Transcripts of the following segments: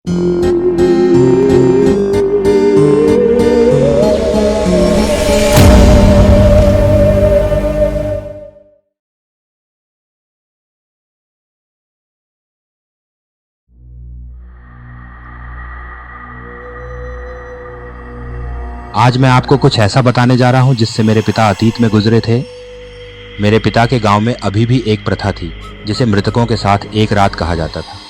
आज मैं आपको कुछ ऐसा बताने जा रहा हूं जिससे मेरे पिता अतीत में गुजरे थे। मेरे पिता के गांव में अभी भी एक प्रथा थी जिसे मृतकों के साथ एक रात कहा जाता था।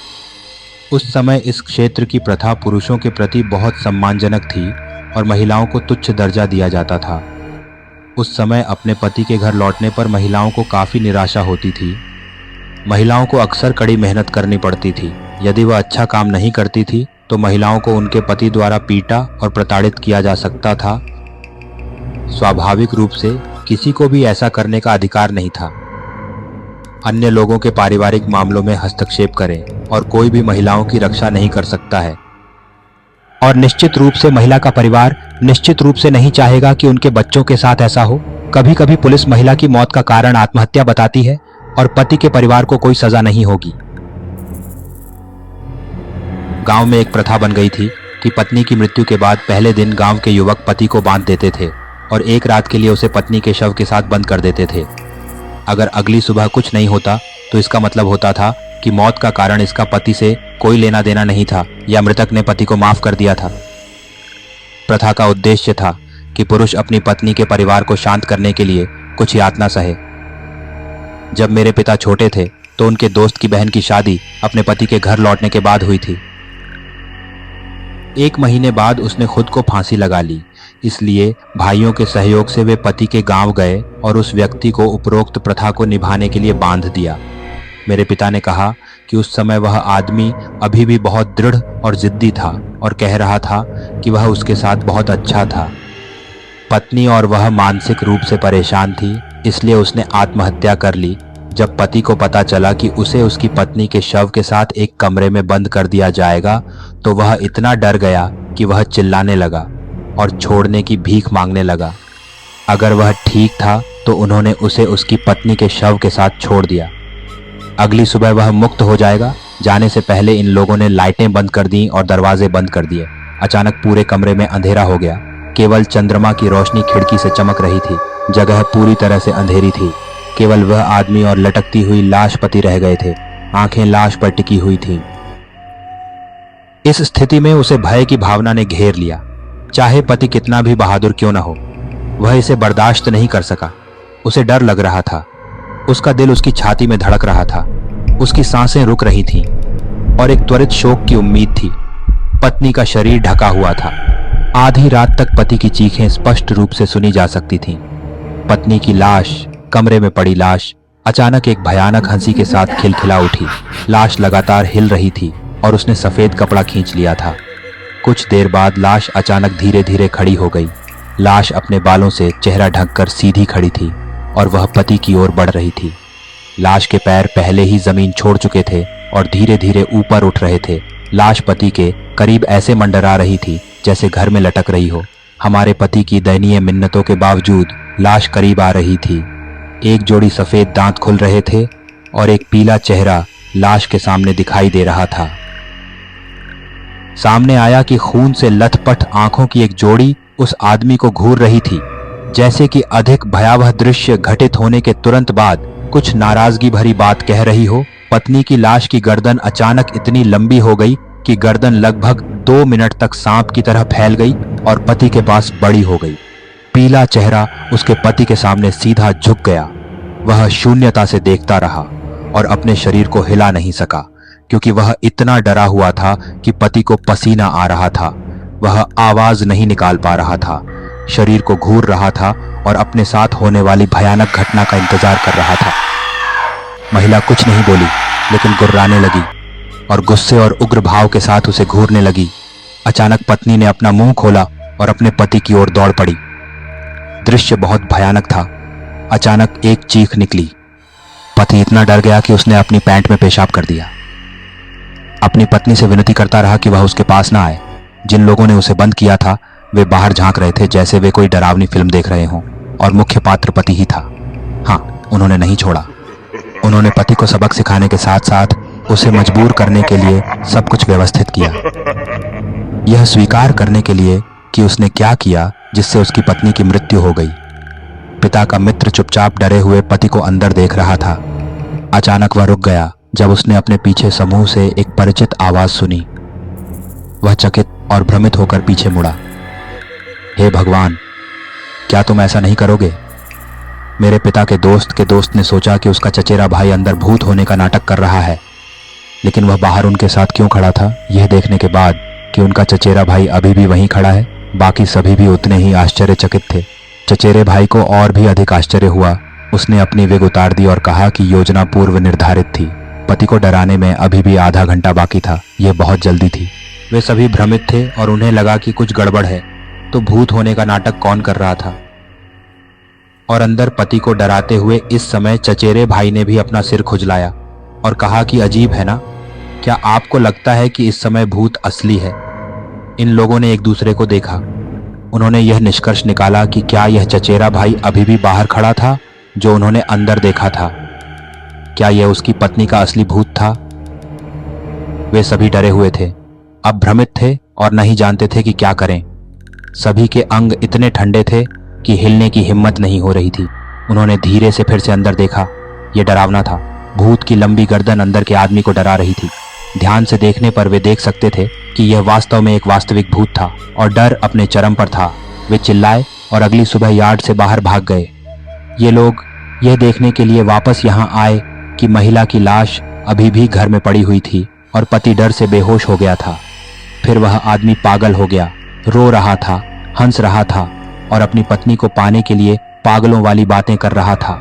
उस समय इस क्षेत्र की प्रथा पुरुषों के प्रति बहुत सम्मानजनक थी और महिलाओं को तुच्छ दर्जा दिया जाता था। उस समय अपने पति के घर लौटने पर महिलाओं को काफ़ी निराशा होती थी। महिलाओं को अक्सर कड़ी मेहनत करनी पड़ती थी। यदि वह अच्छा काम नहीं करती थी तो महिलाओं को उनके पति द्वारा पीटा और प्रताड़ित किया जा सकता था। स्वाभाविक रूप से किसी को भी ऐसा करने का अधिकार नहीं था। अन्य लोगों के पारिवारिक मामलों में हस्तक्षेप करें और कोई भी महिलाओं की रक्षा नहीं कर सकता है। और निश्चित रूप से महिला का परिवार निश्चित रूप से नहीं चाहेगा कि उनके बच्चों के साथ ऐसा हो। कभी कभी पुलिस महिला की मौत का कारण आत्महत्या बताती है और पति के परिवार को कोई सजा नहीं होगी। गांव में एक प्रथा बन गई थी कि पत्नी की मृत्यु के बाद पहले दिन गांव के युवक पति को बांध देते थे और एक रात के लिए उसे पत्नी के शव के साथ बंद कर देते थे। अगर अगली सुबह कुछ नहीं होता तो इसका मतलब होता था कि मौत का कारण इसका पति से कोई लेना देना नहीं था या मृतक ने पति को माफ कर दिया था। प्रथा का उद्देश्य था कि पुरुष अपनी पत्नी के परिवार को शांत करने के लिए कुछ यातना सहे। जब मेरे पिता छोटे थे तो उनके दोस्त की बहन की शादी अपने पति के घर लौटने के बाद हुई थी। 1 महीने बाद उसने खुद को फांसी लगा ली। इसलिए भाइयों के सहयोग से वे पति के गांव गए और उस व्यक्ति को उपरोक्त प्रथा को निभाने के लिए बांध दिया। मेरे पिता ने कहा कि उस समय वह आदमी अभी भी बहुत दृढ़ और जिद्दी था और कह रहा था कि वह उसके साथ बहुत अच्छा था। पत्नी और वह मानसिक रूप से परेशान थी, इसलिए उसने आत्महत्या कर ली। जब पति को पता चला कि उसे उसकी पत्नी के शव के साथ एक कमरे में बंद कर दिया जाएगा तो वह इतना डर गया कि वह चिल्लाने लगा और छोड़ने की भीख मांगने लगा। अगर वह ठीक था तो उन्होंने उसे उसकी पत्नी के शव के साथ छोड़ दिया। अगली सुबह वह मुक्त हो जाएगा। जाने से पहले इन लोगों ने लाइटें बंद कर दी और दरवाजे बंद कर दिए। अचानक पूरे कमरे में अंधेरा हो गया। केवल चंद्रमा की रोशनी खिड़की से चमक रही थी। जगह पूरी तरह से अंधेरी थी। केवल वह आदमी और लटकती हुई लाश पति रह गए थे। आंखें लाश पर टिकी हुई थीं। इस स्थिति में उसे भय की भावना ने घेर लिया। चाहे पति कितना भी बहादुर क्यों न हो, वह इसे बर्दाश्त नहीं कर सका। उसे डर लग रहा था। उसका दिल उसकी छाती में धड़क रहा था। उसकी सांसें रुक रही थीं और एक त्वरित शोक की उम्मीद थी। पत्नी का शरीर ढका हुआ था। आधी रात तक पति की चीखें स्पष्ट रूप से सुनी जा सकती थीं। पत्नी की लाश, कमरे में पड़ी लाश, अचानक एक भयानक हंसी के साथ खिलखिला उठी। लाश लगातार हिल रही थी और उसने सफेद कपड़ा खींच लिया था। कुछ देर बाद लाश अचानक धीरे धीरे खड़ी हो गई। लाश अपने बालों से चेहरा ढककर सीधी खड़ी थी और वह पति की ओर बढ़ रही थी। लाश के पैर पहले ही जमीन छोड़ चुके थे और धीरे धीरे ऊपर उठ रहे थे। लाश पति के करीब ऐसे मंडरा रही थी जैसे घर में लटक रही हो। हमारे पति की दयनीय मिन्नतों के बावजूद लाश करीब आ रही थी। एक जोड़ी सफेद दांत खुल रहे थे और एक पीला चेहरा लाश के सामने दिखाई दे रहा था। सामने आया कि खून से लथपथ आंखों की एक जोड़ी उस आदमी को घूर रही थी। जैसे कि अधिक भयावह दृश्य घटित होने के तुरंत बाद कुछ नाराजगी भरी बात कह रही हो। पत्नी की लाश की गर्दन अचानक इतनी लंबी हो गई कि गर्दन लगभग 2 मिनट तक सांप की तरह फैल गई और पति के पास बड़ी हो गई। पीला चेहरा उसके पति के सामने सीधा झुक गया। वह शून्यता से देखता रहा और अपने शरीर को हिला नहीं सका क्योंकि वह इतना डरा हुआ था कि पति को पसीना आ रहा था। वह आवाज नहीं निकाल पा रहा था, शरीर को घूर रहा था और अपने साथ होने वाली भयानक घटना का इंतजार कर रहा था। महिला कुछ नहीं बोली लेकिन गुर्राने लगी और गुस्से और उग्र भाव के साथ उसे घूरने लगी। अचानक पत्नी ने अपना मुंह खोला और अपने पति की ओर दौड़ पड़ी। दृश्य बहुत भयानक था। अचानक एक चीख निकली। पति इतना डर गया कि उसने अपनी पैंट में पेशाब कर दिया। अपनी पत्नी से विनती करता रहा कि वह उसके पास ना आए। जिन लोगों ने उसे बंद किया था वे बाहर झांक रहे थे जैसे वे कोई डरावनी फिल्म देख रहे हों और मुख्य पात्र पति ही था। हाँ, उन्होंने नहीं छोड़ा। उन्होंने पति को सबक सिखाने के साथ साथ उसे मजबूर करने के लिए सब कुछ व्यवस्थित किया। यह स्वीकार करने के लिए कि उसने क्या किया जिससे उसकी पत्नी की मृत्यु हो गई। पिता का मित्र चुपचाप डरे हुए पति को अंदर देख रहा था। अचानक वह रुक गया जब उसने अपने पीछे समूह से एक परिचित आवाज सुनी। वह चकित और भ्रमित होकर पीछे मुड़ा। हे भगवान, क्या तुम ऐसा नहीं करोगे? मेरे पिता के दोस्त ने सोचा कि उसका चचेरा भाई अंदर भूत होने का नाटक कर रहा है, लेकिन वह बाहर उनके साथ क्यों खड़ा था यह देखने के बाद कि उनका चचेरा भाई अभी भी वहीं खड़ा है, बाकी सभी भी उतने ही आश्चर्यचकित थे। चचेरे भाई को और भी अधिक आश्चर्य हुआ। उसने अपनी विग उतार दी और कहा कि योजना पूर्व निर्धारित थी। पति को डराने में अभी भी आधा घंटा बाकी था। यह बहुत जल्दी थी। वे सभी भ्रमित थे और उन्हें लगा कि कुछ गड़बड़ है। तो भूत होने का नाटक कौन कर रहा था? और अंदर पति को डराते हुए इस समय चचेरे भाई ने भी अपना सिर खुजलाया और कहा कि अजीब है ना, क्या आपको लगता है कि इस समय भूत असली है? इन लोगों ने एक दूसरे को देखा। उन्होंने यह निष्कर्ष निकाला कि क्या यह चचेरा भाई अभी भी बाहर खड़ा था जो उन्होंने अंदर देखा था? क्या यह उसकी पत्नी का असली भूत था? वे सभी डरे हुए थे, अब भ्रमित थे और नहीं जानते थे कि क्या करें। सभी के अंग इतने ठंडे थे कि हिलने की हिम्मत नहीं हो रही थी। उन्होंने धीरे से फिर से अंदर देखा। यह डरावना था। भूत की लंबी गर्दन अंदर के आदमी को डरा रही थी। ध्यान से देखने पर वे देख सकते थे कि यह वास्तव में एक वास्तविक भूत था और डर अपने चरम पर था। वे चिल्लाए और अगली सुबह यार्ड से बाहर भाग गए। ये लोग यह देखने के लिए वापस यहाँ आए कि महिला की लाश अभी भी घर में पड़ी हुई थी और पति डर से बेहोश हो गया था। फिर वह आदमी पागल हो गया, रो रहा था, हंस रहा था और अपनी पत्नी को पाने के लिए पागलों वाली बातें कर रहा था।